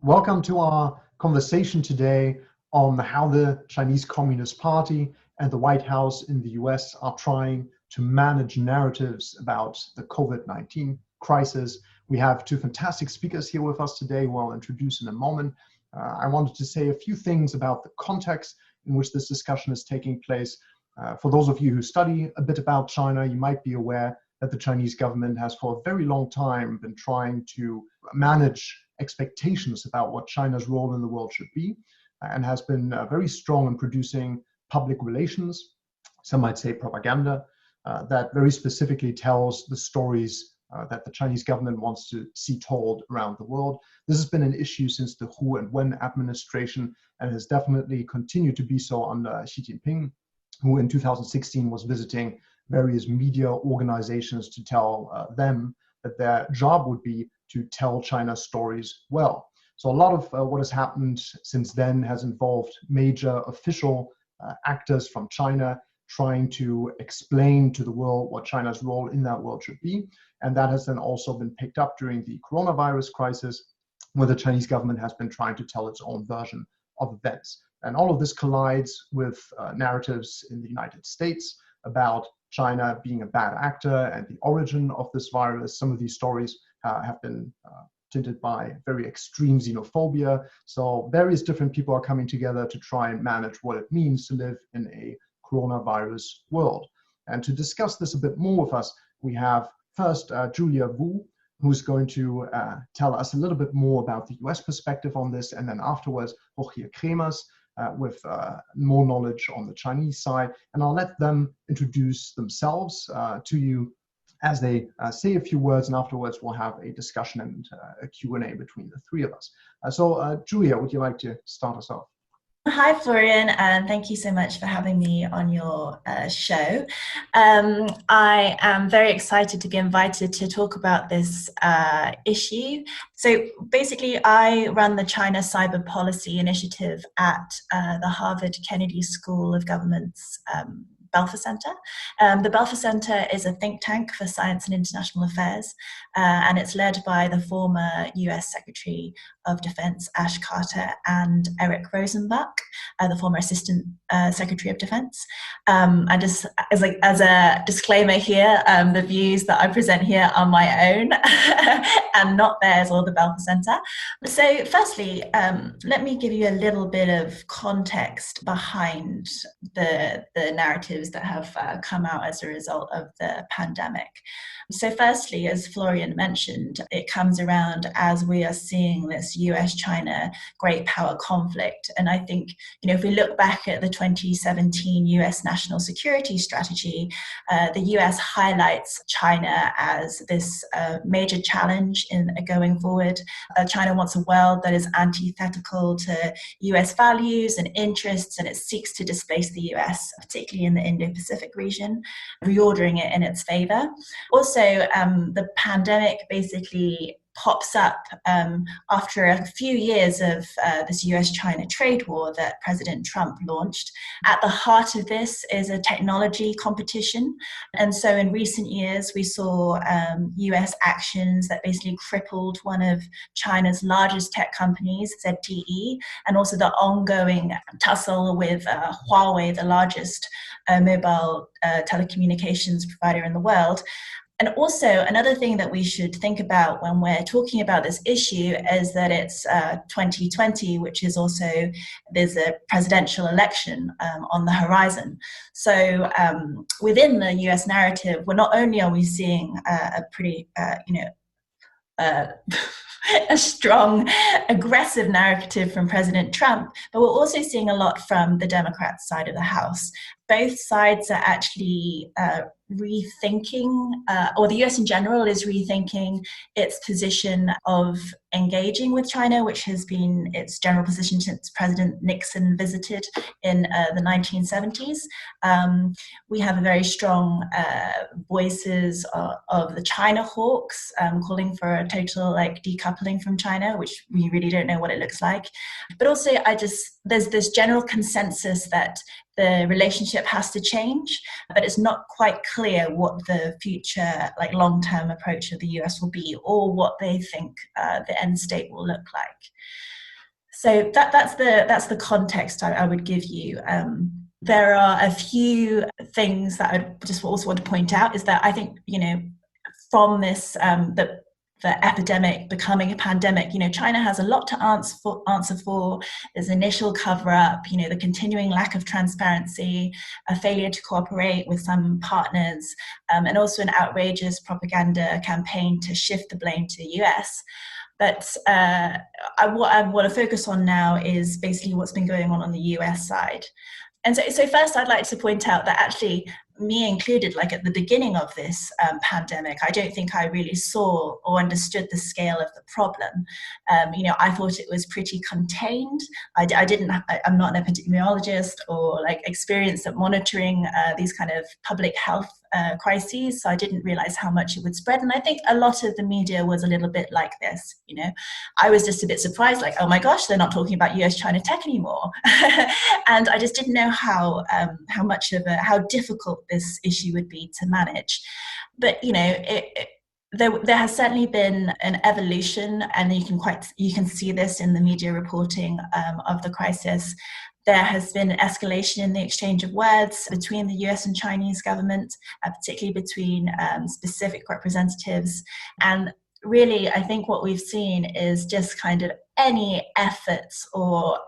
Welcome to our conversation today on how the Chinese Communist Party and the White House in the US are trying to manage narratives about the COVID-19 crisis. We have two fantastic speakers here with us today who I'll introduce in a moment. I wanted to say a few things about the context in which this discussion is taking place. For those of you who study a bit about China, you might be aware that the Chinese government has for a very long time been trying to manage expectations about what China's role in the world should be, and has been very strong in producing public relations, some might say propaganda, that very specifically tells the stories that the Chinese government wants to see told around the world. This has been an issue since the Hu and Wen administration, and has definitely continued to be so under Xi Jinping, who in 2016 was visiting various media organizations to tell them that their job would be to tell China's stories well. So a lot of what has happened since then has involved major official actors from China trying to explain to the world what China's role in that world should be. And that has then also been picked up during the coronavirus crisis, where the Chinese government has been trying to tell its own version of events. And all of this collides with narratives in the United States about China being a bad actor and the origin of this virus. Some of these stories have been tinted by very extreme xenophobia. So various different people are coming together to try and manage what it means to live in a coronavirus world. And to discuss this a bit more with us, we have first Julia Wu, who's going to tell us a little bit more about the US perspective on this, and then afterwards Rogier Creemers with more knowledge on the Chinese side. And I'll let them introduce themselves to you as they say a few words, and afterwards we'll have a discussion and a Q&A between the three of us. So Julia, would you like to start us off? Hi, Florian, and thank you so much for having me on your show. I am very excited to be invited to talk about this issue. So basically, I run the China Cyber Policy Initiative at the Harvard Kennedy School of Government's Belfer Center. The Belfer Center is a think tank for science and international affairs, and it's led by the former US Secretary of Defense Ash Carter and Eric Rosenbach, the former Assistant Secretary of Defense. And just as a disclaimer here, the views that I present here are my own and not theirs or the Belfer Center. So firstly, let me give you a little bit of context behind the narratives that have come out as a result of the pandemic. So firstly, as Florian mentioned, it comes around as we are seeing this US-China great power conflict. And I think, if we look back at the 2017 US National Security Strategy, the US highlights China as this major challenge in going forward. China wants a world that is antithetical to US values and interests, and it seeks to displace the US, particularly in the Indo-Pacific region, reordering it in its favor. Also, the pandemic basically pops up after a few years of this US-China trade war that President Trump launched. At the heart of this is a technology competition. And so in recent years, we saw US actions that basically crippled one of China's largest tech companies, ZTE, and also the ongoing tussle with Huawei, the largest mobile telecommunications provider in the world. And also, another thing that we should think about when we're talking about this issue is that it's 2020, which is also, there's a presidential election on the horizon. So within the US narrative, not only are we seeing a pretty, a strong, aggressive narrative from President Trump, but we're also seeing a lot from the Democrat side of the House. Both sides are actually rethinking, or the US in general is rethinking its position of engaging with China, which has been its general position since President Nixon visited in the 1970s. We have a very strong voices of the China hawks calling for a total decoupling from China, which we really don't know what it looks like. But also there's this general consensus that the relationship has to change, but it's not quite clear what the future, like long-term approach of the US will be, or what they think the end state will look like. So that's the context I would give you. There are a few things that I just also want to point out is that I think, from this, the epidemic becoming a pandemic, China has a lot to answer for. There's initial cover-up, the continuing lack of transparency, a failure to cooperate with some partners, and also an outrageous propaganda campaign to shift the blame to the US. But what I want to focus on now is basically what's been going on the US side. And so first I'd like to point out that actually, me included, like at the beginning of this pandemic, I don't think I really saw or understood the scale of the problem. I thought it was pretty contained. I'm not an epidemiologist or like experienced at monitoring these kind of public health crises, so I didn't realize how much it would spread. And I think a lot of the media was a little bit like this. I was just a bit surprised, like, oh my gosh, they're not talking about US-China tech anymore. And I just didn't know how difficult this issue would be to manage. But there has certainly been an evolution, and you can see this in the media reporting of the crisis. There has been an escalation in the exchange of words between the US and Chinese government, particularly between specific representatives. And really, I think what we've seen is just kind of any efforts or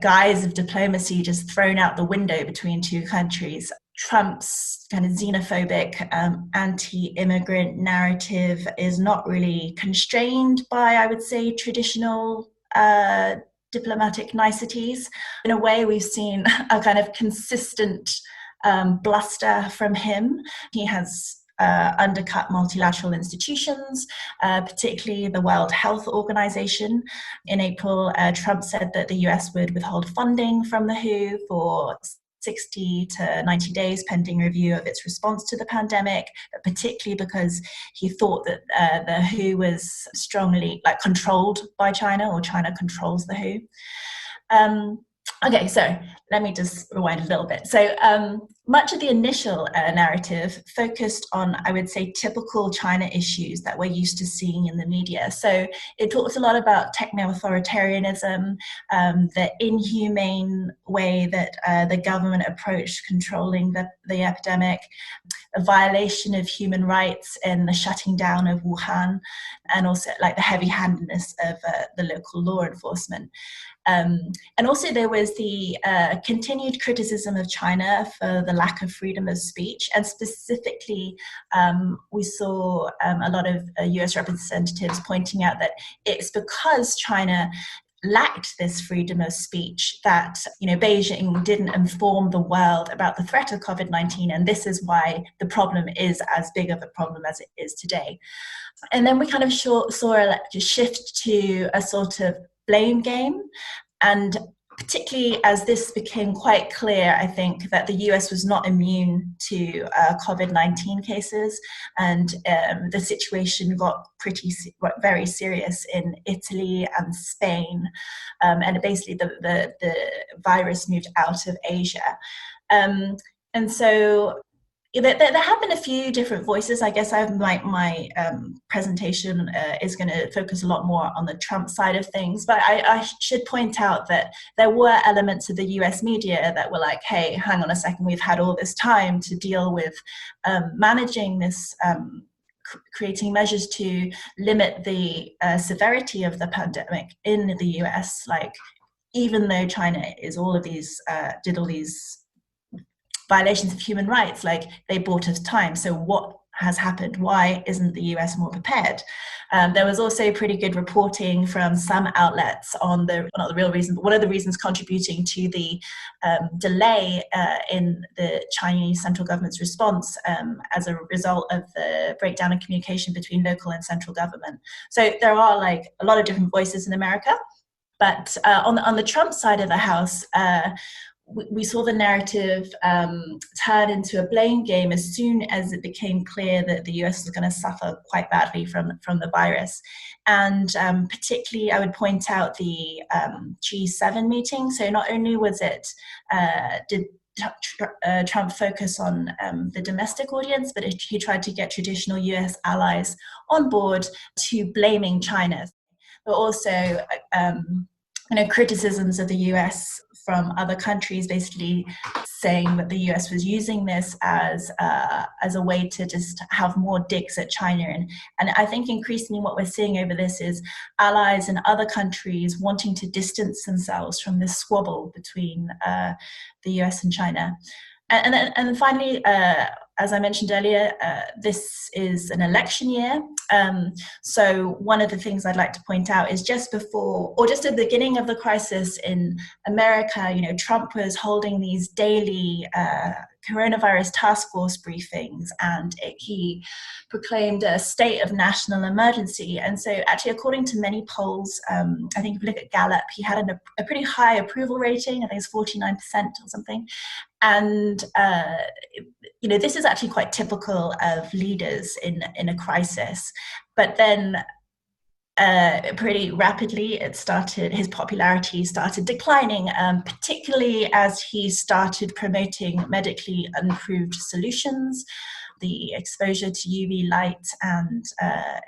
guise of diplomacy just thrown out the window between two countries. Trump's kind of xenophobic, anti-immigrant narrative is not really constrained by, I would say, traditional diplomatic niceties. In a way, we've seen a kind of consistent bluster from him. He has undercut multilateral institutions, particularly the World Health Organization. In April, Trump said that the US would withhold funding from the WHO for 60 to 90 days pending review of its response to the pandemic, particularly because he thought that the WHO was strongly controlled by China, or China controls the WHO. Okay, so let me just rewind a little bit. So much of the initial narrative focused on, I would say, typical China issues that we're used to seeing in the media. So it talks a lot about techno-authoritarianism, the inhumane way that the government approached controlling the epidemic, a violation of human rights and the shutting down of Wuhan, and also like the heavy-handedness of the local law enforcement. And also there was the continued criticism of China for the lack of freedom of speech, and specifically we saw a lot of US representatives pointing out that it's because China lacked this freedom of speech that Beijing didn't inform the world about the threat of COVID-19, and this is why the problem is as big of a problem as it is today. And then we kind of saw a shift to a sort of blame game, and particularly as this became quite clear, I think that the US was not immune to COVID-19 cases, and the situation got very serious in Italy and Spain, and basically the virus moved out of Asia. And so there have been a few different voices. I guess my presentation is going to focus a lot more on the Trump side of things, but I should point out that there were elements of the US media that were like, hey, hang on a second, we've had all this time to deal with managing this, creating measures to limit the severity of the pandemic in the US, like even though China is did all these violations of human rights, like they bought us time. So what has happened? Why isn't the US more prepared? There was also pretty good reporting from some outlets on not the real reason, but one of the reasons contributing to the delay in the Chinese central government's response as a result of the breakdown in communication between local and central government. So there are like a lot of different voices in America. But on the Trump side of the house, we saw the narrative turn into a blame game as soon as it became clear that the US was going to suffer quite badly from the virus. And particularly, I would point out the G7 meeting. So not only was it, did Trump focus on the domestic audience, but he tried to get traditional US allies on board to blaming China, but also criticisms of the US from other countries, basically saying that the US was using this as a way to just have more digs at China. And I think increasingly what we're seeing over this is allies in other countries wanting to distance themselves from this squabble between the US and China. And then finally, as I mentioned earlier, this is an election year. So one of the things I'd like to point out is just before, or just at the beginning of the crisis in America, Trump was holding these daily coronavirus task force briefings, and he proclaimed a state of national emergency. And so actually, according to many polls, I think if you look at Gallup, he had a pretty high approval rating. I think it's 49% or something. And, this is actually quite typical of leaders in a crisis. But then pretty rapidly, his popularity started declining, particularly as he started promoting medically unproved solutions, the exposure to UV light, and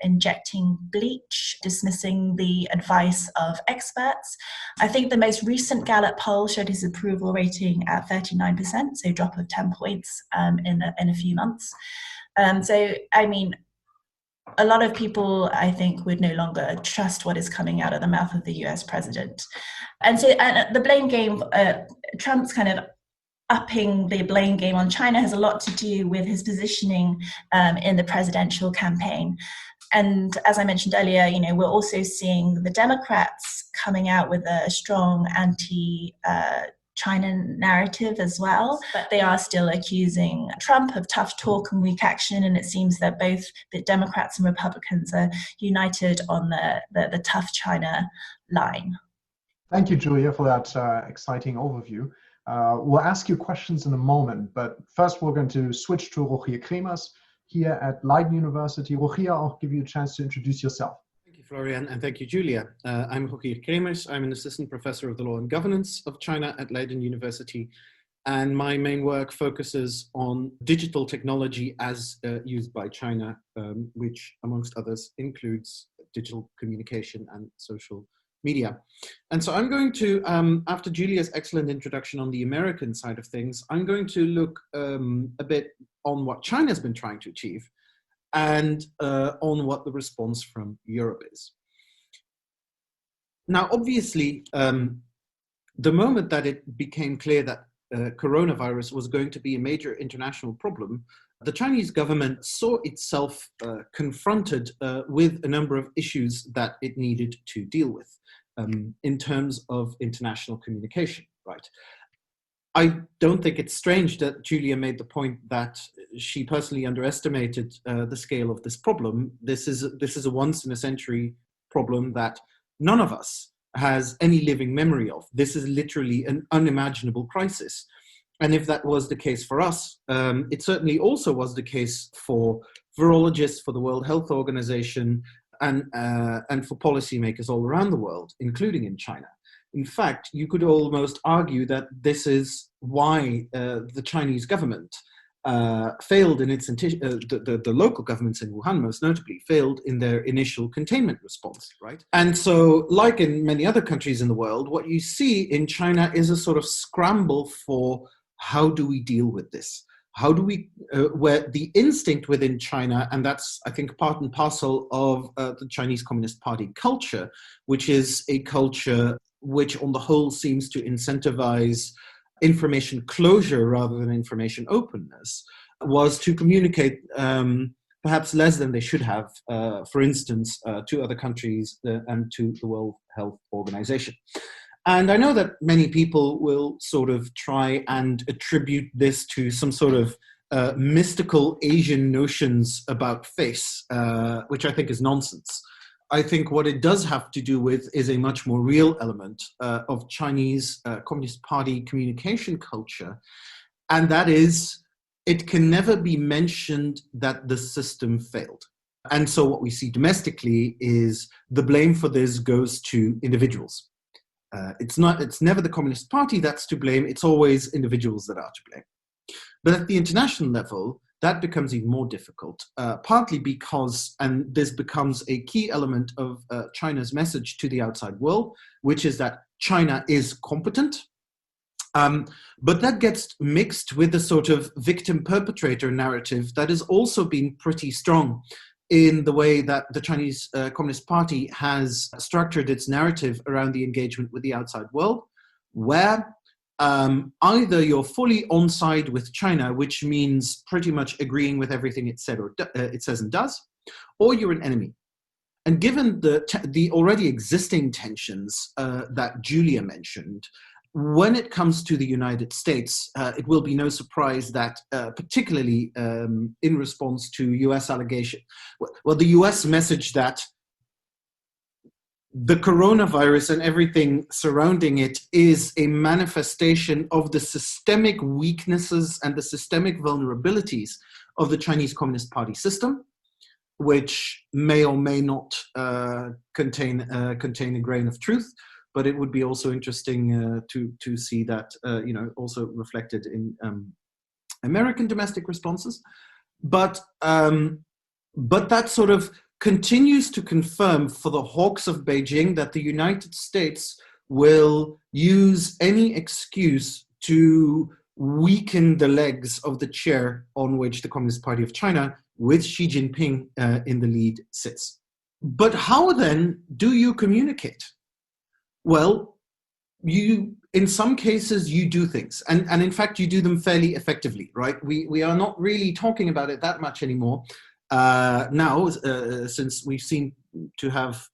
injecting bleach, dismissing the advice of experts. I think the most recent Gallup poll showed his approval rating at 39%, so a drop of 10 points in a few months. A lot of people, I think, would no longer trust what is coming out of the mouth of the US president. And so the blame game, Trump's kind of upping the blame game on China has a lot to do with his positioning in the presidential campaign. And as I mentioned earlier, we're also seeing the Democrats coming out with a strong anti-China narrative as well, but they are still accusing Trump of tough talk and weak action, and it seems that both the Democrats and Republicans are united on the tough China line. Thank you, Julia, for that exciting overview. We'll ask you questions in a moment, but first we're going to switch to Rogier Creemers here at Leiden University. Rogier, I'll give you a chance to introduce yourself. Thank you, Florian, and thank you, Julia. I'm Rogier Creemers. I'm an assistant professor of the law and governance of China at Leiden University, and my main work focuses on digital technology as used by China, which, amongst others, includes digital communication and social media. And so I'm going to, after Julia's excellent introduction on the American side of things, I'm going to look a bit on what China's been trying to achieve and on what the response from Europe is. Now, obviously, the moment that it became clear that coronavirus was going to be a major international problem, the Chinese government saw itself confronted with a number of issues that it needed to deal with in terms of international communication, right? I don't think it's strange that Julia made the point that she personally underestimated the scale of this problem. This is a once-in-a-century problem that none of us has any living memory of. This is literally an unimaginable crisis. And if that was the case for us, it certainly also was the case for virologists, for the World Health Organization, and for policymakers all around the world, including in China. In fact, you could almost argue that this is why the Chinese government failed in its, the local governments in Wuhan most notably, failed in their initial containment response, right? And so, like in many other countries in the world, what you see in China is a sort of scramble for how do we deal with this? How do we, where the instinct within China, and that's, I think, part and parcel of the Chinese Communist Party culture, which is a culture which on the whole seems to incentivize information closure rather than information openness, was to communicate perhaps less than they should have, for instance, to other countries and to the World Health Organization. And I know that many people will sort of try and attribute this to some sort of mystical Asian notions about face, which I think is nonsense. I think what it does have to do with is a much more real element of Chinese Communist Party communication culture. And that is, it can never be mentioned that the system failed. And so what we see domestically is the blame for this goes to individuals. It's never the Communist Party that's to blame, it's always individuals that are to blame. But at the international level, that becomes even more difficult, partly because, and this becomes a key element of China's message to the outside world, which is that China is competent. But that gets mixed with the sort of victim-perpetrator narrative that has also been pretty strong in the way that the Chinese Communist Party has structured its narrative around the engagement with the outside world, where either you're fully on side with China, which means pretty much agreeing with everything it says and does, or you're an enemy. And given the already existing tensions that Julia mentioned, when it comes to the United States, it will be no surprise that, particularly in response to US allegation, well, the US message that the coronavirus and everything surrounding it is a manifestation of the systemic weaknesses and the systemic vulnerabilities of the Chinese Communist Party system, which may or may not contain a grain of truth. But it would be also interesting to see that, also reflected in American domestic responses. But that sort of continues to confirm for the hawks of Beijing that the United States will use any excuse to weaken the legs of the chair on which the Communist Party of China, with Xi Jinping in the lead, sits. But how then do you communicate? Well, in some cases, you do things. And in fact, you do them fairly effectively, right? We are not really talking about it that much anymore now, since we've seen to have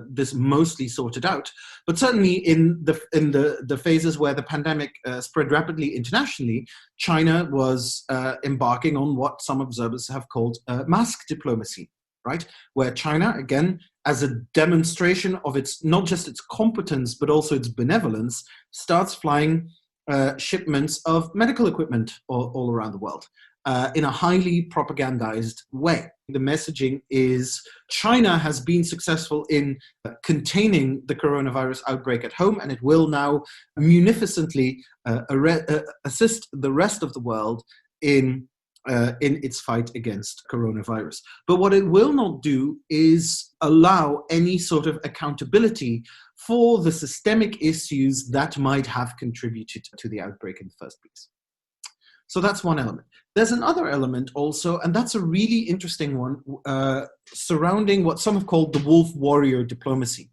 this mostly sorted out. But certainly in the phases where the pandemic spread rapidly internationally, China was embarking on what some observers have called mask diplomacy, right? Where China, again, as a demonstration of its, not just its competence, but also its benevolence, starts flying shipments of medical equipment all around the world in a highly propagandized way. The messaging is China has been successful in containing the coronavirus outbreak at home, and it will now munificently assist the rest of the world in its fight against coronavirus. But what it will not do is allow any sort of accountability for the systemic issues that might have contributed to the outbreak in the first place. So that's one element. There's another element also, and that's a really interesting one, surrounding what some have called the wolf warrior diplomacy,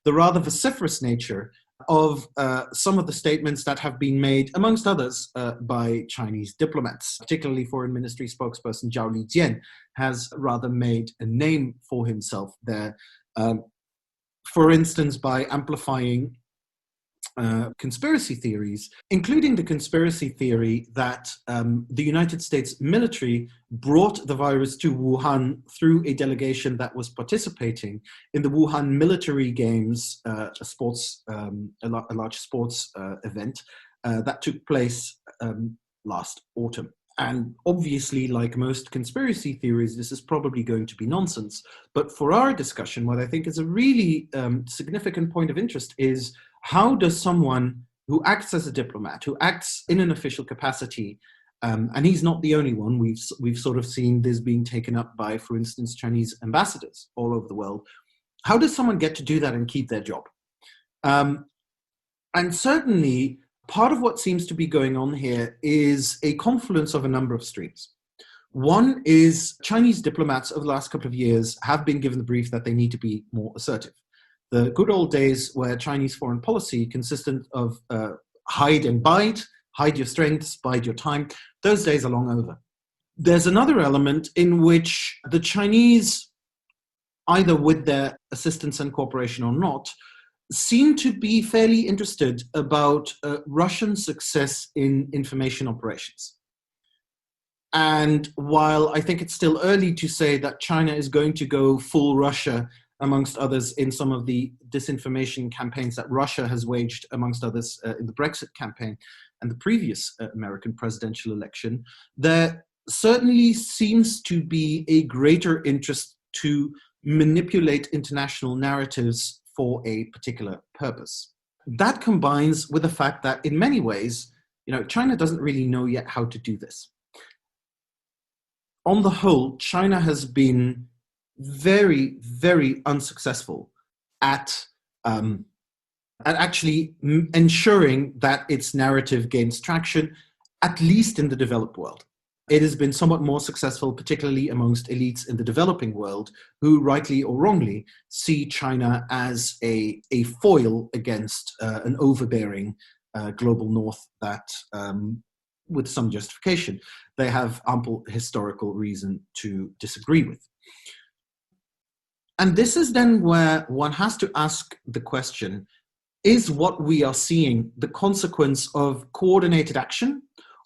the rather vociferous nature of some of the statements that have been made, amongst others, by Chinese diplomats. Particularly Foreign Ministry spokesperson Zhao Lijian has rather made a name for himself there, for instance, by amplifying conspiracy theories, including the conspiracy theory that the United States military brought the virus to Wuhan through a delegation that was participating in the Wuhan Military Games, a large sports event that took place last autumn. And obviously, like most conspiracy theories, this is probably going to be nonsense. But for our discussion, what I think is a really significant point of interest is, how does someone who acts as a diplomat, who acts in an official capacity, and he's not the only one, we've sort of seen this being taken up by, for instance, Chinese ambassadors all over the world, how does someone get to do that and keep their job? And certainly, part of what seems to be going on here is a confluence of a number of streams. One is Chinese diplomats over the last couple of years have been given the brief that they need to be more assertive. The good old days where Chinese foreign policy consisted of hide and bide, hide your strengths, bide your time, those days are long over. There's another element in which the Chinese, either with their assistance and cooperation or not, seem to be fairly interested about Russian success in information operations. And while I think it's still early to say that China is going to go full Russia amongst others, in some of the disinformation campaigns that Russia has waged, amongst others, in the Brexit campaign and the previous American presidential election, there certainly seems to be a greater interest to manipulate international narratives for a particular purpose. That combines with the fact that in many ways, China doesn't really know yet how to do this. On the whole, China has been very, very unsuccessful at actually ensuring that its narrative gains traction, at least in the developed world. It has been somewhat more successful, particularly amongst elites in the developing world, who rightly or wrongly see China as a foil against an overbearing global north that, with some justification, they have ample historical reason to disagree with. And this is then where one has to ask the question, is what we are seeing the consequence of coordinated action,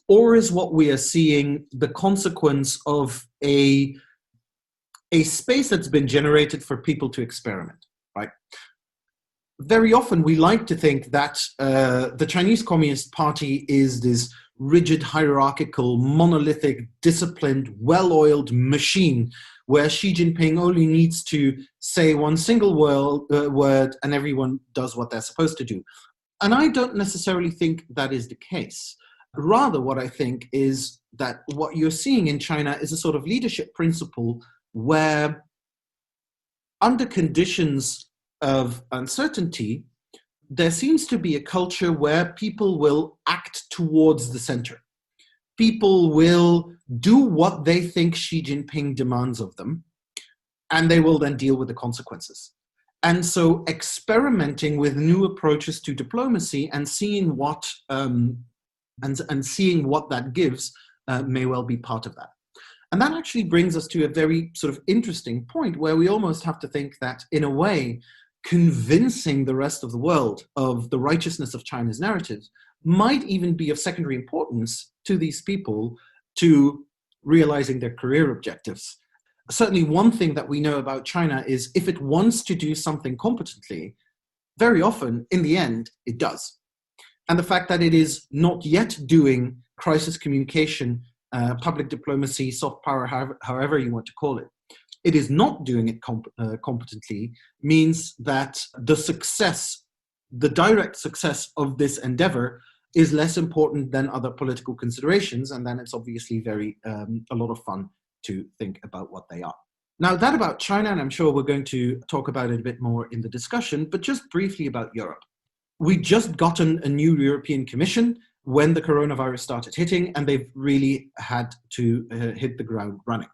or is what we are seeing the consequence of a space that's been generated for people to experiment, right? Very often we like to think that the Chinese Communist Party is this rigid, hierarchical, monolithic, disciplined, well-oiled machine where Xi Jinping only needs to say one single word and everyone does what they're supposed to do. And I don't necessarily think that is the case. Rather, what I think is that what you're seeing in China is a sort of leadership principle where, under conditions of uncertainty, there seems to be a culture where people will act towards the center. People will do what they think Xi Jinping demands of them, and they will then deal with the consequences. And so experimenting with new approaches to diplomacy and seeing what seeing what that gives may well be part of that. And that actually brings us to a very sort of interesting point where we almost have to think that, in a way, convincing the rest of the world of the righteousness of China's narratives might even be of secondary importance to these people to realizing their career objectives. Certainly one thing that we know about China is if it wants to do something competently, very often, in the end, it does. And the fact that it is not yet doing crisis communication, public diplomacy, soft power, however you want to call it, it is not doing it competently means that the success, the direct success of this endeavor is less important than other political considerations. And then it's obviously a lot of fun to think about what they are. Now, that about China, and I'm sure we're going to talk about it a bit more in the discussion, but just briefly about Europe. We just gotten a new European Commission when the coronavirus started hitting, and they've really had to hit the ground running.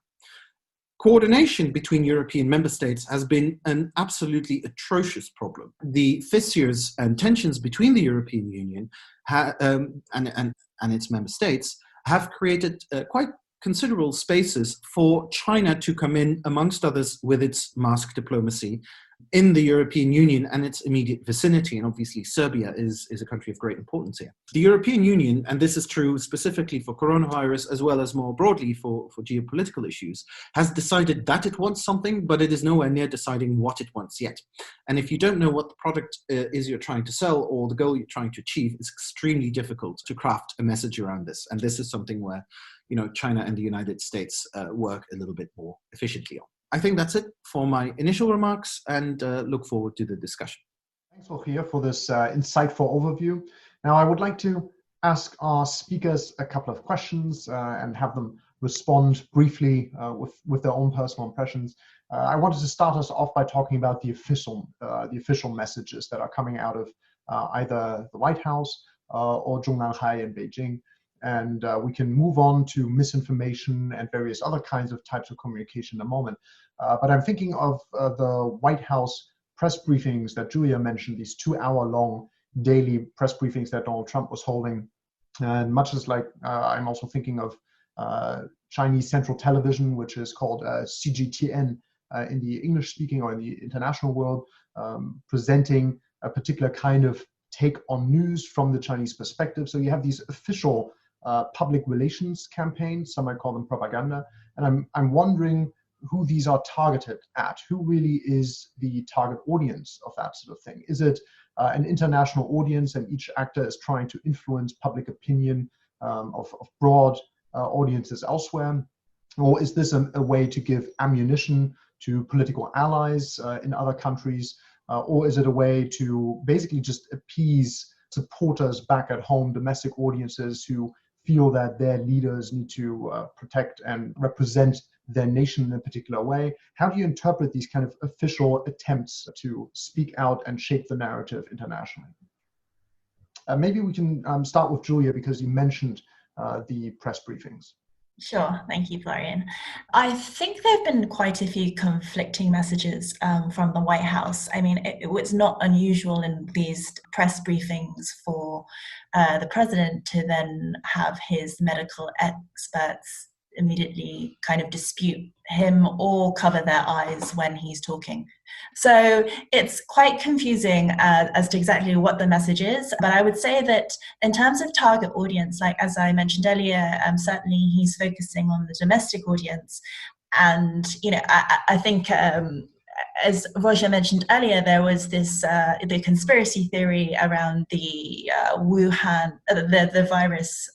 Coordination between European member states has been an absolutely atrocious problem. The fissures and tensions between the European Union and its member states have created quite considerable spaces for China to come in, amongst others, with its mask diplomacy in the European Union and its immediate vicinity. And obviously Serbia is a country of great importance here. The European Union, and this is true specifically for coronavirus as well as more broadly for geopolitical issues, has decided that it wants something, but it is nowhere near deciding what it wants yet. And if you don't know what the product is you're trying to sell or the goal you're trying to achieve, it's extremely difficult to craft a message around this. And this is something where China and the United States work a little bit more efficiently on. I think that's it for my initial remarks, and look forward to the discussion. Thanks, Rogier, for this insightful overview. Now, I would like to ask our speakers a couple of questions and have them respond briefly with their own personal impressions. I wanted to start us off by talking about the official messages that are coming out of either the White House or Zhongnanhai in Beijing. And we can move on to misinformation and various other kinds of types of communication in a moment. But I'm thinking of the White House press briefings that Julia mentioned, these 2-hour-long daily press briefings that Donald Trump was holding. And much as like, I'm also thinking of Chinese Central Television, which is called CGTN in the English-speaking or in the international world, presenting a particular kind of take on news from the Chinese perspective. So you have these official public relations campaigns, some might call them propaganda. And I'm wondering who these are targeted at. Who really is the target audience of that sort of thing? Is it an international audience and each actor is trying to influence public opinion of broad audiences elsewhere? Or is this a way to give ammunition to political allies in other countries? Or is it a way to basically just appease supporters back at home, domestic audiences who feel that their leaders need to protect and represent their nation in a particular way? How do you interpret these kind of official attempts to speak out and shape the narrative internationally? Maybe we can start with Julia, because you mentioned the press briefings. Sure, thank you, Florian. I think there have been quite a few conflicting messages from the White House. I mean, it was not unusual in these press briefings for the president to then have his medical experts immediately kind of dispute him or cover their eyes when he's talking. So it's quite confusing as to exactly what the message is. But I would say that in terms of target audience, like as I mentioned earlier, certainly he's focusing on the domestic audience. And, you know, I think as Rogier mentioned earlier, there was this the conspiracy theory around the Wuhan, the virus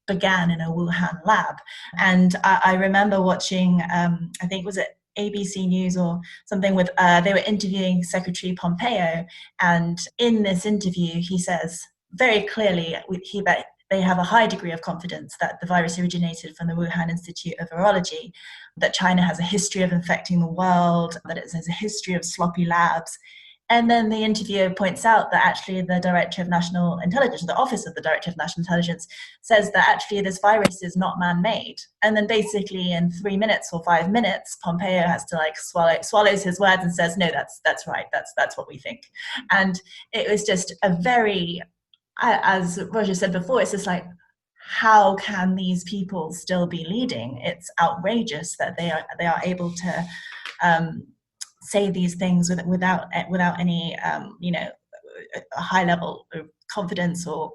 began in a Wuhan lab. And I remember watching, I think was it ABC News or something with, they were interviewing Secretary Pompeo. And in this interview, he says very clearly that they have a high degree of confidence that the virus originated from the Wuhan Institute of Virology, that China has a history of infecting the world, that it has a history of sloppy labs. And then the interviewer points out that actually the Director of National Intelligence, the Office of the Director of National Intelligence, says that actually this virus is not man-made. And then basically in 3 minutes or 5 minutes, Pompeo has to like swallows his words and says, no, that's right, that's what we think. And it was just a very, as Rogier said before, it's just like, how can these people still be leading? It's outrageous that they are able to say these things without any a high level of confidence or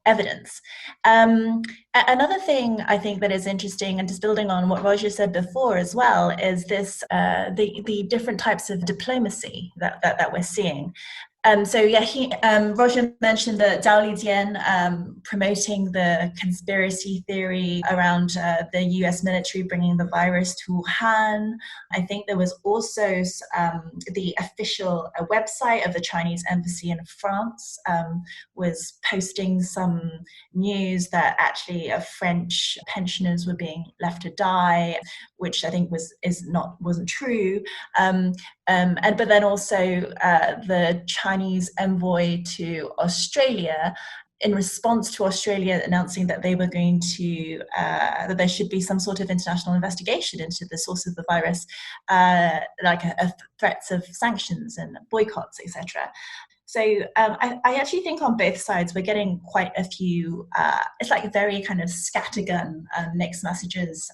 evidence. Another thing I think that is interesting, and just building on what Rogier said before as well, is this the different types of diplomacy that we're seeing. So yeah, Rogier mentioned that Zhao Lijian promoting the conspiracy theory around the US military bringing the virus to Wuhan. I think there was also the official website of the Chinese embassy in France was posting some news that actually French pensioners were being left to die, which I think wasn't true. But then also the Chinese envoy to Australia, in response to Australia announcing that they were going to, that there should be some sort of international investigation into the source of the virus, threats of sanctions and boycotts, etc. So I actually think on both sides we're getting quite a few, it's like very kind of scattergun mixed messages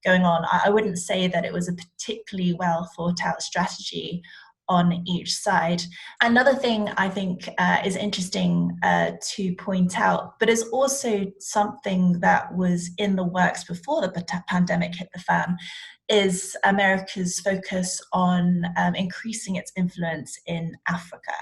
going on. I wouldn't say that it was a particularly well thought out strategy on each side. Another thing I think is interesting to point out, but is also something that was in the works before the pandemic hit the fan, is America's focus on increasing its influence in Africa.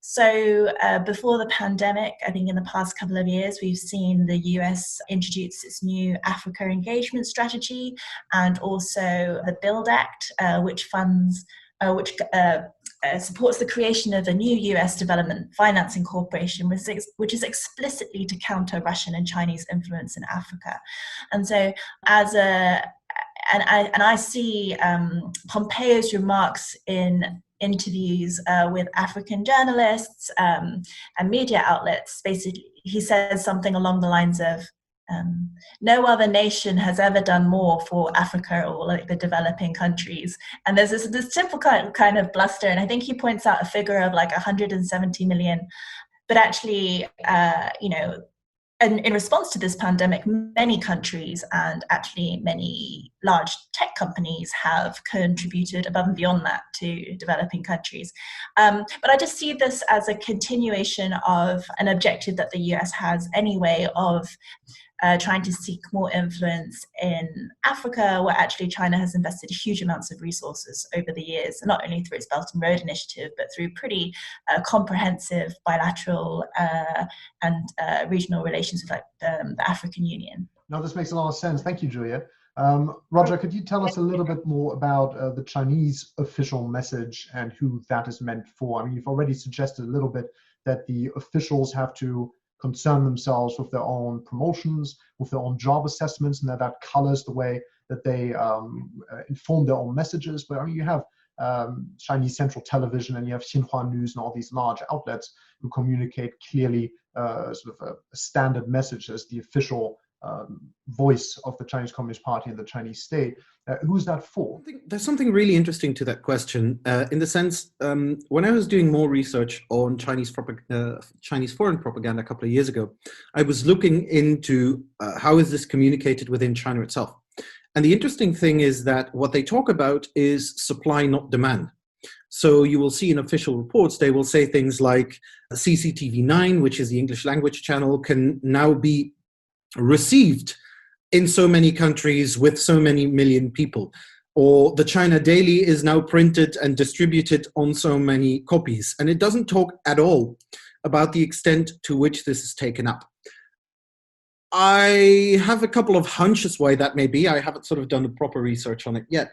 So before the pandemic, I think in the past couple of years, we've seen the US introduce its new Africa engagement strategy, and also the BUILD Act, which funds supports the creation of a new US development financing corporation, which is explicitly to counter Russian and Chinese influence in Africa. And so I see Pompeo's remarks in interviews with African journalists and media outlets. Basically, he says something along the lines of, no other nation has ever done more for Africa or like the developing countries. And there's this simple kind of bluster. And I think he points out a figure of like 170 million, but actually, and in response to this pandemic, many countries and actually many large tech companies have contributed above and beyond that to developing countries. But I just see this as a continuation of an objective that the US has anyway of trying to seek more influence in Africa, where actually China has invested huge amounts of resources over the years, not only through its Belt and Road Initiative, but through pretty comprehensive bilateral and regional relations with the African Union. No, this makes a lot of sense. Thank you, Julia. Roger, could you tell us a little bit more about the Chinese official message and who that is meant for? I mean, you've already suggested a little bit that the officials have to concern themselves with their own promotions, with their own job assessments, and that colors the way that they inform their own messages. But I mean, you have Chinese Central Television and you have Xinhua News and all these large outlets who communicate clearly sort of a standard message as the official voice of the Chinese Communist Party and the Chinese state. Who's that for? I think there's something really interesting to that question, in the sense, when I was doing more research on Chinese foreign propaganda a couple of years ago, I was looking into how is this communicated within China itself. And the interesting thing is that what they talk about is supply, not demand. So you will see in official reports, they will say things like CCTV9, which is the English language channel, can now be received in so many countries with so many million people, or the China Daily is now printed and distributed on so many copies. And it doesn't talk at all about the extent to which this is taken up. I have a couple of hunches why that may be. I haven't sort of done the proper research on it yet,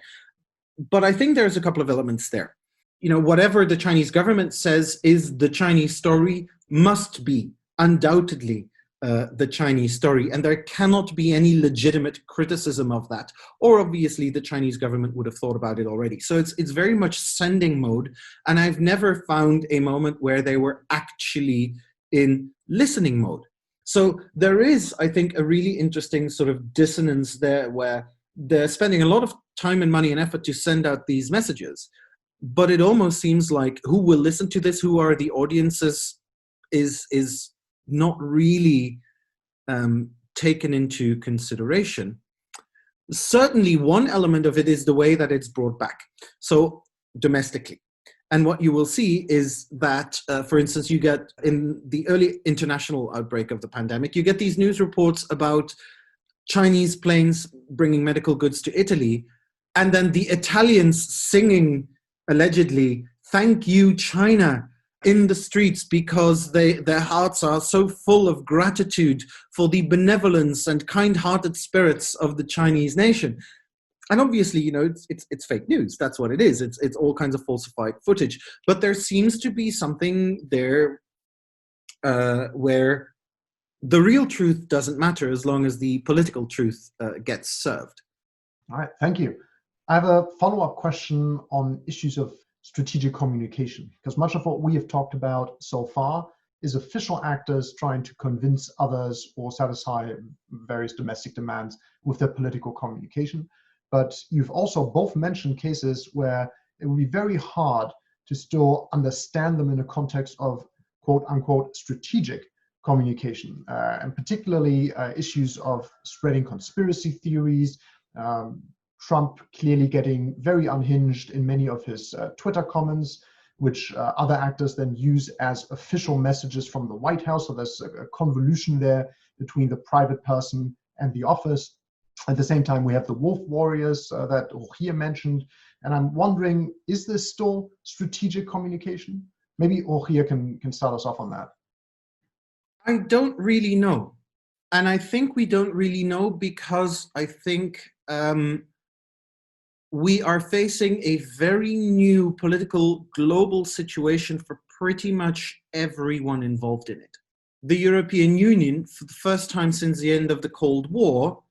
but I think there's a couple of elements there. You know, whatever the Chinese government says is the Chinese story must be undoubtedly the Chinese story, and there cannot be any legitimate criticism of that. Or obviously the Chinese government would have thought about it already. So it's very much sending mode, and I've never found a moment where they were actually in listening mode. So there is, I think, a really interesting sort of dissonance there where they're spending a lot of time and money and effort to send out these messages, but it almost seems like who will listen to this, who are the audiences, is not really taken into consideration. Certainly one element of it is the way that it's brought back, so domestically. And what you will see is that, for instance, you get in the early international outbreak of the pandemic, you get these news reports about Chinese planes bringing medical goods to Italy, and then the Italians singing, allegedly, "Thank you, China," in the streets because their hearts are so full of gratitude for the benevolence and kind-hearted spirits of the Chinese nation. And obviously, you know, it's fake news. That's what it is. It's all kinds of falsified footage. But there seems to be something there where the real truth doesn't matter as long as the political truth gets served. All right, thank you. I have a follow-up question on issues of strategic communication, because much of what we have talked about so far is official actors trying to convince others or satisfy various domestic demands with their political communication. But you've also both mentioned cases where it would be very hard to still understand them in the context of quote unquote strategic communication, and particularly issues of spreading conspiracy theories, Trump clearly getting very unhinged in many of his Twitter comments, which other actors then use as official messages from the White House. So there's a convolution there between the private person and the office. At the same time, we have the wolf warriors that Rogier mentioned. And I'm wondering, is this still strategic communication? Maybe Rogier can start us off on that. I don't really know. And I think we don't really know because I think we are facing a very new political global situation for pretty much everyone involved in it. The European Union, for the first time since the end of the Cold War,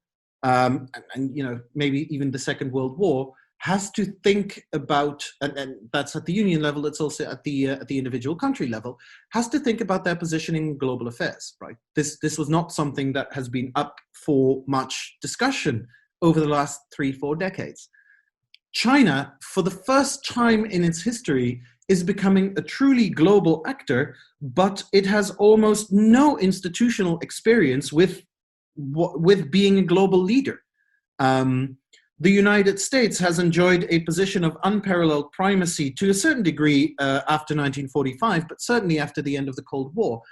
and you know, maybe even the Second World War, has to think about, and that's at the union level, it's also at the individual country level, has to think about their position in global affairs, right? This was not something that has been up for much discussion over the last 3-4 decades. China, for the first time in its history, is becoming a truly global actor, but it has almost no institutional experience with being a global leader. The United States has enjoyed a position of unparalleled primacy to a certain degree after 1945, but certainly after the end of the Cold War.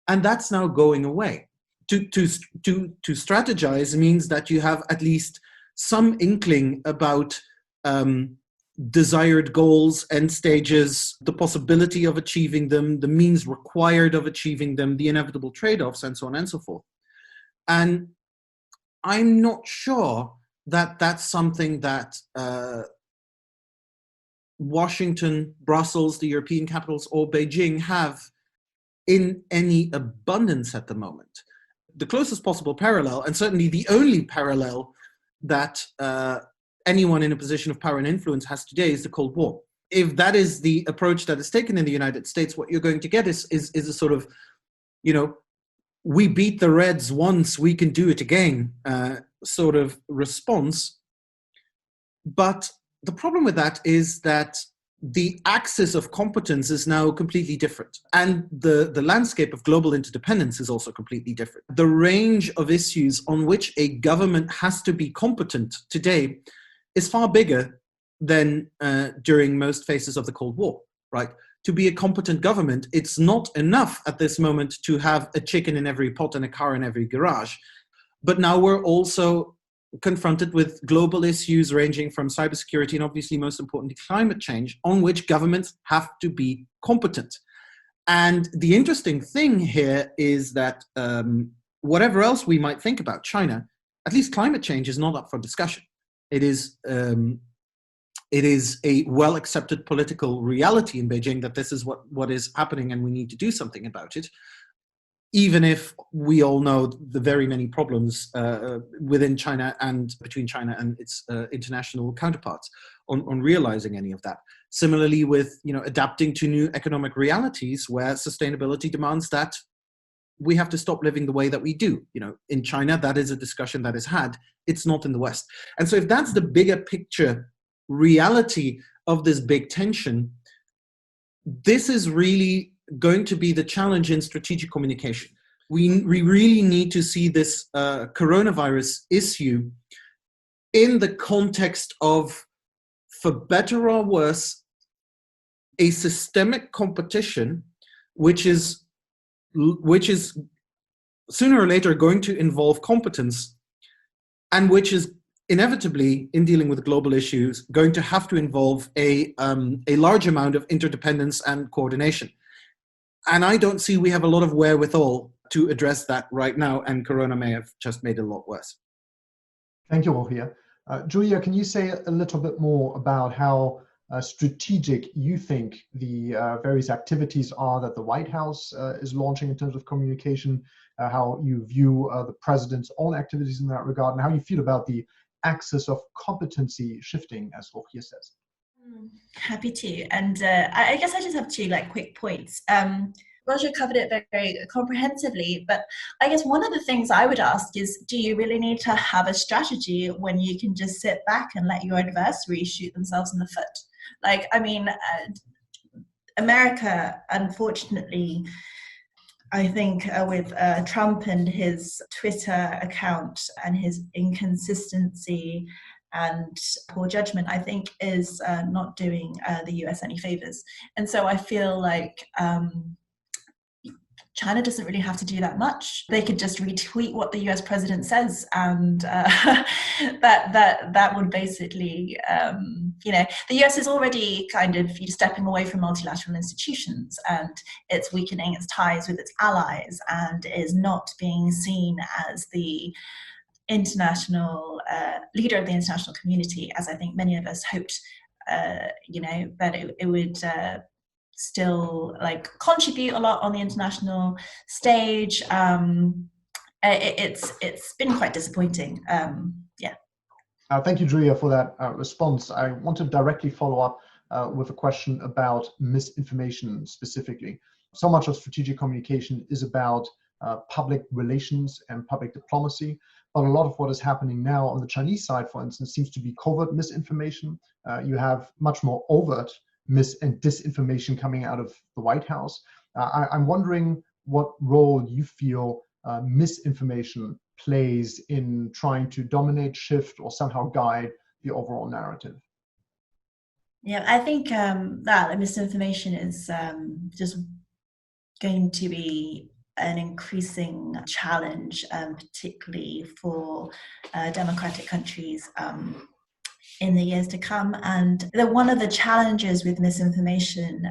And that's now going away. to strategize means that you have at least some inkling about desired goals, end stages, the possibility of achieving them, the means required of achieving them, the inevitable trade-offs, and so on and so forth. And I'm not sure that that's something that Washington, Brussels, the European capitals, or Beijing have in any abundance at the moment. The closest possible parallel, and certainly the only parallel that anyone in a position of power and influence has today, is the Cold War. If that is the approach that is taken in the United States, what you're going to get is a sort of, we beat the Reds once, we can do it again sort of response. But the problem with that is that the axis of competence is now completely different. And the landscape of global interdependence is also completely different. The range of issues on which a government has to be competent today is far bigger than during most phases of the Cold War, right? To be a competent government, it's not enough at this moment to have a chicken in every pot and a car in every garage. But now we're also confronted with global issues ranging from cybersecurity and obviously most importantly climate change, on which governments have to be competent. And the interesting thing here is that whatever else we might think about China, at least climate change is not up for discussion. It is a well-accepted political reality in Beijing that this is what is happening and we need to do something about it, even if we all know the very many problems within China and between China and its international counterparts on realizing any of that. Similarly with adapting to new economic realities where sustainability demands that we have to stop living the way that we do. In China, that is a discussion that is had. It's not in the West. And so if that's the bigger picture reality of this big tension, this is really going to be the challenge in strategic communication. We really need to see this coronavirus issue in the context of, for better or worse, a systemic competition which is sooner or later going to involve competence, and which is inevitably, in dealing with global issues, going to have to involve a large amount of interdependence and coordination. And I don't see we have a lot of wherewithal to address that right now, and Corona may have just made it a lot worse. Thank you, Rogier. Julia, can you say a little bit more about how strategic you think the various activities are that the White House is launching in terms of communication, how you view the president's own activities in that regard, and how you feel about the axis of competency shifting, as Rogier says? Happy to. And I guess I just have two quick points. Roger covered it very, very comprehensively, but I guess one of the things I would ask is, do you really need to have a strategy when you can just sit back and let your adversary shoot themselves in the foot? America, unfortunately, I think with Trump and his Twitter account and his inconsistency and poor judgment, I think is not doing the US any favors. And so I feel like China doesn't really have to do that much. They could just retweet what the US president says, and that would basically, the US is already kind of stepping away from multilateral institutions, and it's weakening its ties with its allies, and is not being seen as the international leader of the international community, as I think many of us hoped, that it would still contribute a lot on the international stage. It's been quite disappointing. Thank you, Julia, for that response. I want to directly follow up with a question about misinformation specifically. So much of strategic communication is about public relations and public diplomacy, but a lot of what is happening now on the Chinese side, for instance, seems to be covert misinformation. You have much more overt mis and disinformation coming out of the White House. I'm wondering what role you feel misinformation plays in trying to dominate, shift, or somehow guide the overall narrative. Yeah, I think that misinformation is just going to be an increasing challenge, particularly for democratic countries in the years to come. And one of the challenges with misinformation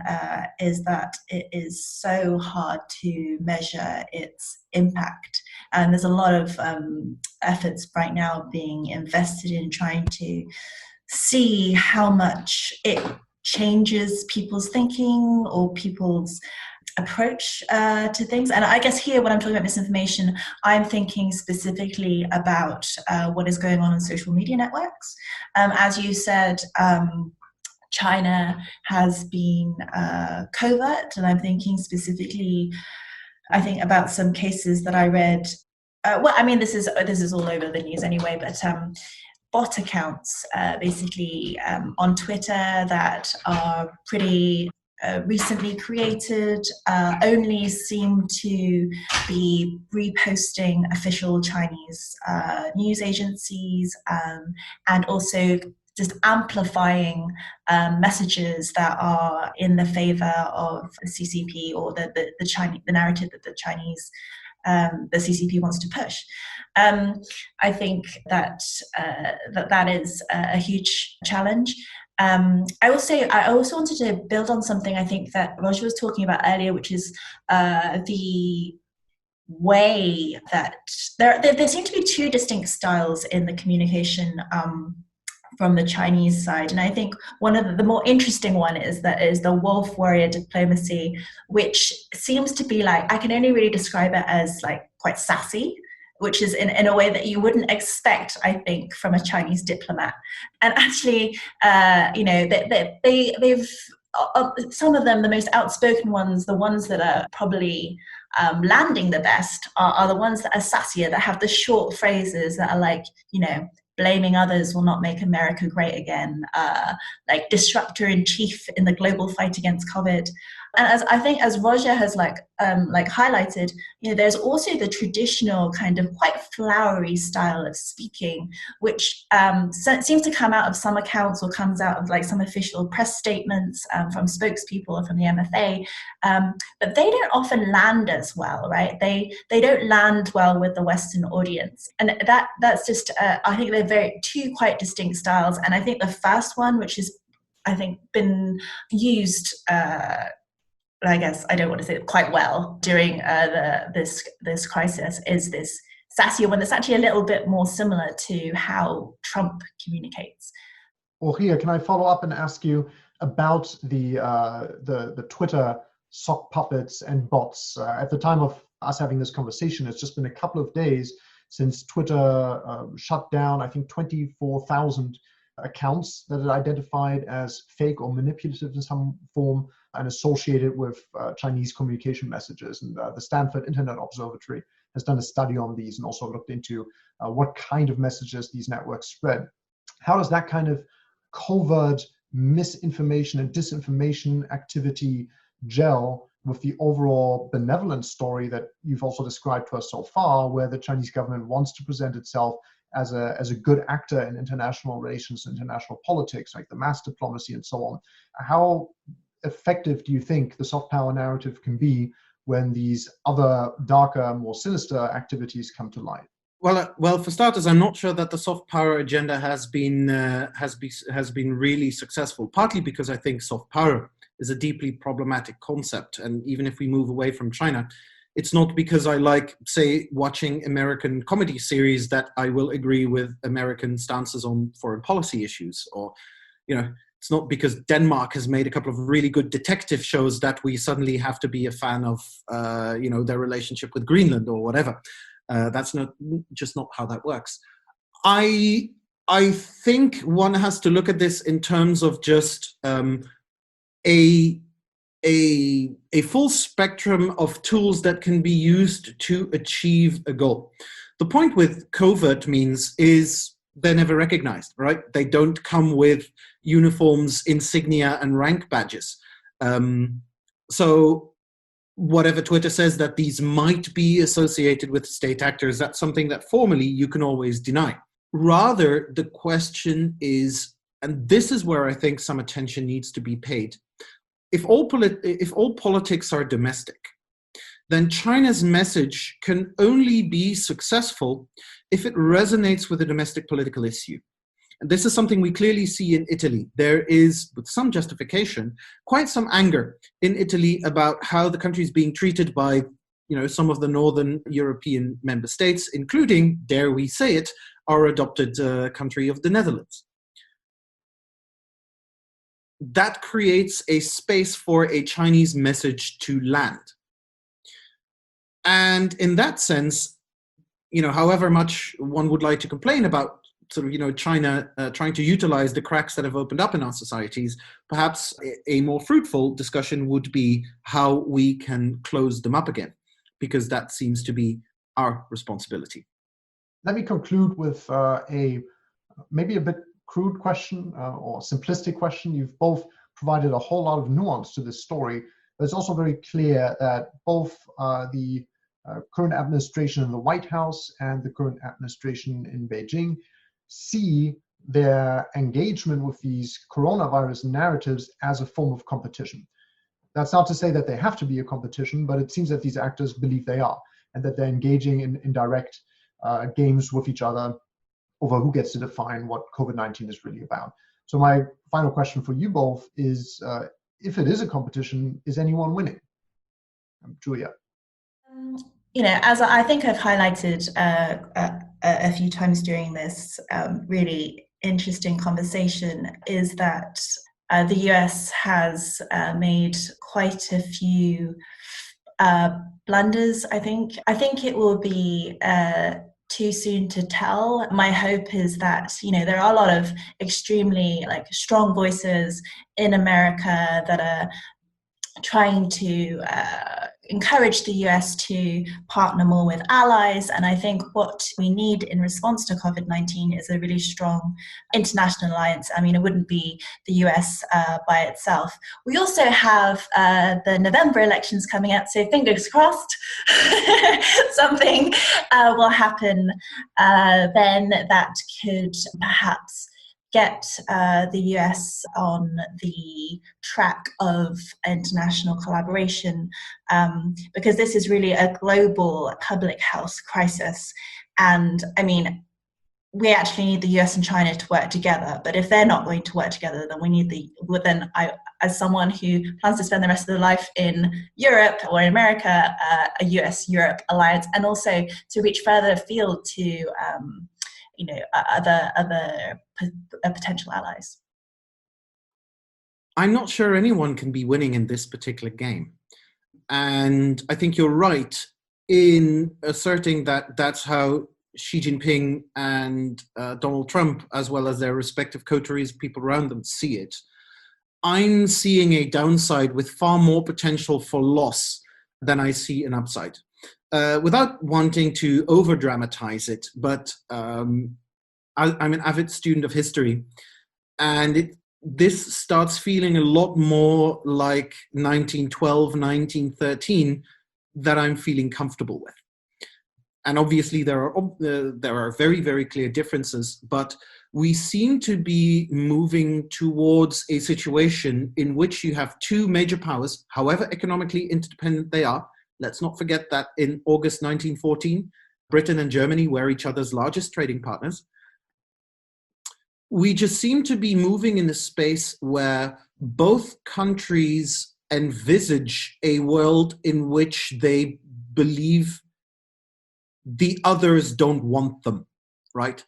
is that it is so hard to measure its impact. And there's a lot of efforts right now being invested in trying to see how much it changes people's thinking or people's approach to things. And I guess here when I'm talking about misinformation, I'm thinking specifically about what is going on social media networks. As you said, China has been covert, and I'm thinking specifically, I think about some cases that I read. Well, I mean, this is all over the news anyway, but bot accounts basically on Twitter that are pretty recently created, only seem to be reposting official Chinese news agencies, and also just amplifying messages that are in the favor of the CCP or the narrative that the Chinese the CCP wants to push. I think that that is a huge challenge. I also wanted to build on something I think that Roger was talking about earlier, which is the way that there seem to be two distinct styles in the communication from the Chinese side. And I think one of the more interesting one is the wolf warrior diplomacy, which seems to be like, I can only really describe it as like quite sassy, which is in a way that you wouldn't expect, I think, from a Chinese diplomat. And actually, they've some of them, the most outspoken ones, the ones that are probably landing the best are the ones that are sassier, that have the short phrases that are like, blaming others will not make America great again, like disruptor in chief in the global fight against COVID. And as Roger has highlighted, there's also the traditional kind of quite flowery style of speaking, which seems to come out of some accounts or comes out of like some official press statements from spokespeople or from the MFA, but they don't often land as well, right? They don't land well with the Western audience, and that's just I think they're two quite distinct styles. And I think the first one, which is I think been used. I guess I don't want to say it quite well during this crisis, is this sassier one that's actually a little bit more similar to how Trump communicates. Rogier, can I follow up and ask you about the Twitter sock puppets and bots? At the time of us having this conversation, it's just been a couple of days since Twitter shut down, I think, 24,000 accounts that it identified as fake or manipulative in some form and associated with Chinese communication messages. And the Stanford Internet Observatory has done a study on these and also looked into what kind of messages these networks spread. How does that kind of covert misinformation and disinformation activity gel with the overall benevolent story that you've also described to us so far, where the Chinese government wants to present itself as a good actor in international relations, international politics, like the mass diplomacy and so on? How effective do you think the soft power narrative can be when these other darker, more sinister activities come to light? Well, for starters, I'm not sure that the soft power agenda has been really successful. Partly because I think soft power is a deeply problematic concept, and even if we move away from China, it's not because I like, say, watching American comedy series that I will agree with American stances on foreign policy issues, or it's not because Denmark has made a couple of really good detective shows that we suddenly have to be a fan of, their relationship with Greenland or whatever. That's just not how that works. I think one has to look at this in terms of just a full spectrum of tools that can be used to achieve a goal. The point with covert means is they're never recognized, right? They don't come with uniforms, insignia, and rank badges. So whatever Twitter says that these might be associated with state actors, that's something that formally you can always deny. Rather, the question is, and this is where I think some attention needs to be paid, if all politics are domestic, then China's message can only be successful if it resonates with a domestic political issue. And this is something we clearly see in Italy. There is, with some justification, quite some anger in Italy about how the country is being treated by, some of the Northern European member states, including, dare we say it, our adopted country of the Netherlands. That creates a space for a Chinese message to land. And in that sense, however much one would like to complain about China trying to utilize the cracks that have opened up in our societies, perhaps a more fruitful discussion would be how we can close them up again, because that seems to be our responsibility. Let me conclude with maybe a bit crude question or simplistic question. You've both provided a whole lot of nuance to this story, but it's also very clear that both the current administration in the White House and the current administration in Beijing see their engagement with these coronavirus narratives as a form of competition. That's not to say that they have to be a competition, but it seems that these actors believe they are, and that they're engaging in direct games with each other over who gets to define what COVID-19 is really about. So my final question for you both is, if it is a competition, is anyone winning? Julia. As I think I've highlighted a few times during this really interesting conversation, is that the US has made quite a few blunders, I think. I think it will be too soon to tell. My hope is that, there are a lot of extremely strong voices in America that are trying to encourage the US to partner more with allies. And I think what we need in response to COVID-19 is a really strong international alliance. I mean, it wouldn't be the US by itself. We also have the November elections coming up, so fingers crossed something will happen then that could perhaps get the US on the track of international collaboration, because this is really a global public health crisis. And I mean, we actually need the US and China to work together, but if they're not going to work together, then we need as someone who plans to spend the rest of their life in Europe or in America, a US-Europe alliance, and also to reach further afield to other potential allies. I'm not sure anyone can be winning in this particular game. And I think you're right in asserting that that's how Xi Jinping and Donald Trump, as well as their respective coteries, people around them, see it. I'm seeing a downside with far more potential for loss than I see an upside. Without wanting to over-dramatize it, but I'm an avid student of history, and this starts feeling a lot more like 1912, 1913 that I'm feeling comfortable with. And obviously there are very, very clear differences, but we seem to be moving towards a situation in which you have two major powers, however economically interdependent they are. Let's not forget that in August 1914, Britain and Germany were each other's largest trading partners. We just seem to be moving in a space where both countries envisage a world in which they believe the others don't want them, right?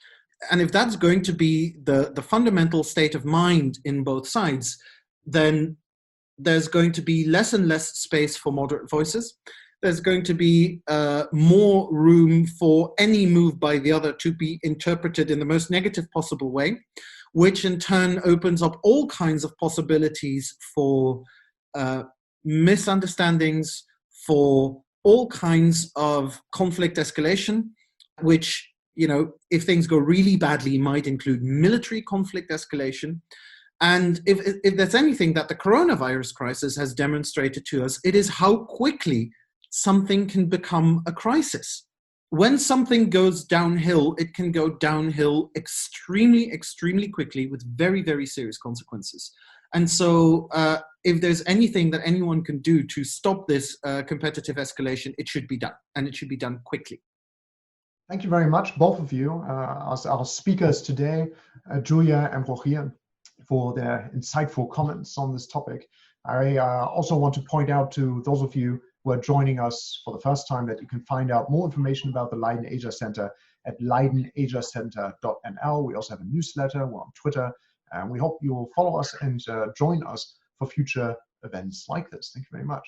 And if that's going to be the fundamental state of mind in both sides, then there's going to be less and less space for moderate voices. There's going to be more room for any move by the other to be interpreted in the most negative possible way, which in turn opens up all kinds of possibilities for misunderstandings, for all kinds of conflict escalation, which, if things go really badly, might include military conflict escalation. And if there's anything that the coronavirus crisis has demonstrated to us, it is how quickly something can become a crisis. When something goes downhill, it can go downhill extremely, extremely quickly with very, very serious consequences. And so if there's anything that anyone can do to stop this competitive escalation, it should be done, and it should be done quickly. Thank you very much, both of you, as our speakers today, Julia and Rogier, for their insightful comments on this topic. I also want to point out to those of you who are joining us for the first time that you can find out more information about the Leiden Asia Center at LeidenAsiaCentre.nl. We also have a newsletter, we're on Twitter, and we hope you will follow us and join us for future events like this. Thank you very much.